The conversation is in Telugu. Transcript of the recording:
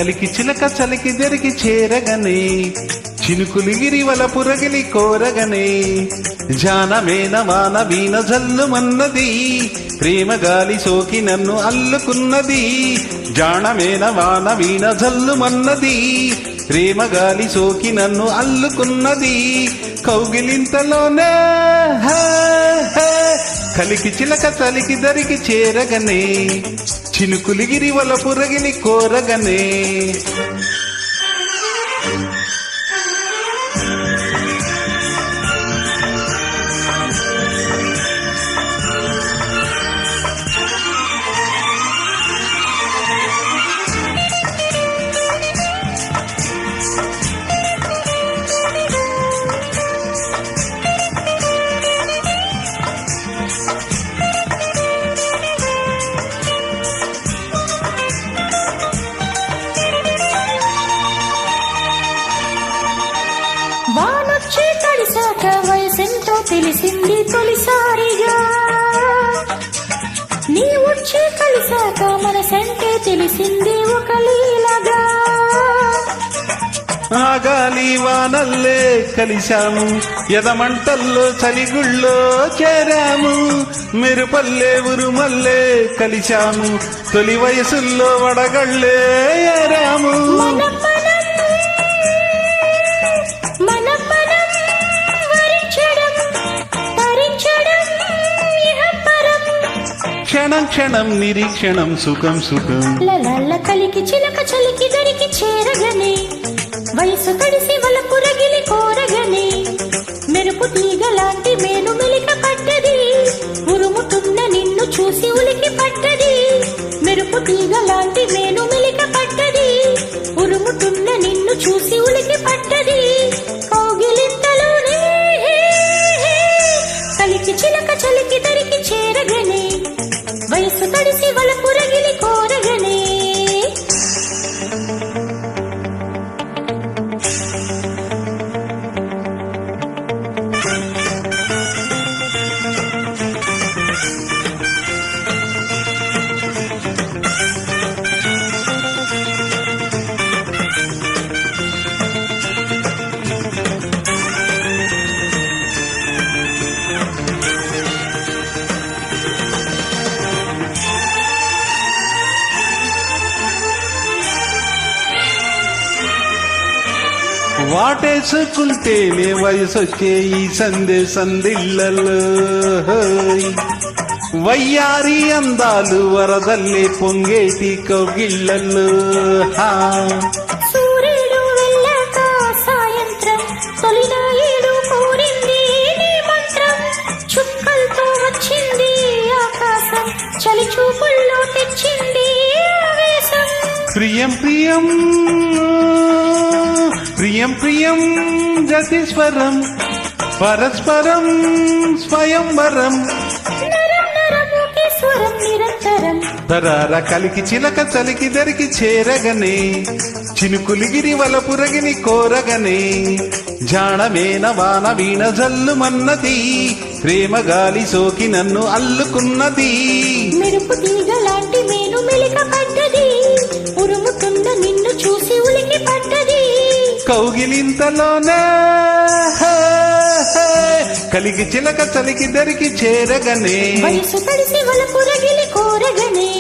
కలికి చిలక చలికి దరికి చేరగనే చినుకులిగిరి వల పురగిలి కోరగనే జానమేన వాన వీణ జల్లుమన్నది ప్రేమ గాలి సోకి నన్ను అల్లుకున్నది జానమేన వాన వీణ జల్లుమన్నది ప్రేమ గాలి సోకి నన్ను అల్లుకున్నది కౌగిలింతలోనే కలికి చిలక చలికి దరికి చేరగనే చినుకులిగిరి వల పురగిలి కోరగనే వానొచ్చి తడిసాక వయసెంతో తెలిసింది తొలిసారిగా నీ వచ్చి కలిసాక మనసంటే తెలిసింది ఒక లీలగా ఆ గాలి వానల్లే కలిశాము ఎదమంటల్లో చలిగుళ్ళో చేరాము మెరుపల్లే ఉరుమల్లే కలిశాము తొలి వయసుల్లో వడగళ్ళే ఏరాము క్షణం క్షణం నిరీక్షణం సుఖం సుఖం లల కలికి చిలక చలికి దరికి చేరగనే వయసు తడిసి వల పురగిలి కోరగనే మెరుపు తీగ లాంటి మేను మెలిక పడ్డది ఉరుముతున్న నిన్ను చూసి ఉలికి పడ్డది మెరుపు తీగ లాంటి మేను మెలిక పడ్డది ఉరుముతున్న నిన్ను చూసి ఉలికి పడ్డది కౌగిలింతలోనే కలికి చిలక చలికి దరికి చేరగనే వయసు తడిసి వల పురగిలి కోరగనే వాటేసుకుంటేనే వయసొచ్చే ఈ సందిళ్ళలో వయ్యారి అందాలు వరదల్లే పొంగేటి కౌగిళ్ళల్లో సూర్యుడు వెళ్ళాక సాయంత్రం తొలినాయుడు కోరింది నీ మంత్రం చుక్కలతో వచ్చింది ఆకాశం చలి చూపుల్లో తెచ్చింది ఆవేశం ప్రియం ప్రియం ప్రియం ప్రియం జతిస్వరం పరస్పరం స్వయంవరం స్వరం నిరంతరం తరార కలికి చిలక చలికి దరికి చేరగనే చినుకులిగిరి వల పురగిని కోరగనే జాణమేన వాన వీణ జల్లుమన్నది ప్రేమ గాలి సోకి నన్ను అల్లుకున్నది మెరుపు తీగ లాంటి మేను మెలిక పడ్డది ఉరుముతున్న నిన్ను చూసి ఉలికి పడ్డది కౌగిలింతలోనే కలిగి చిలక చలికి దరికి చేరగనే వయసు తడిసి వల పురగిలి కోరగనే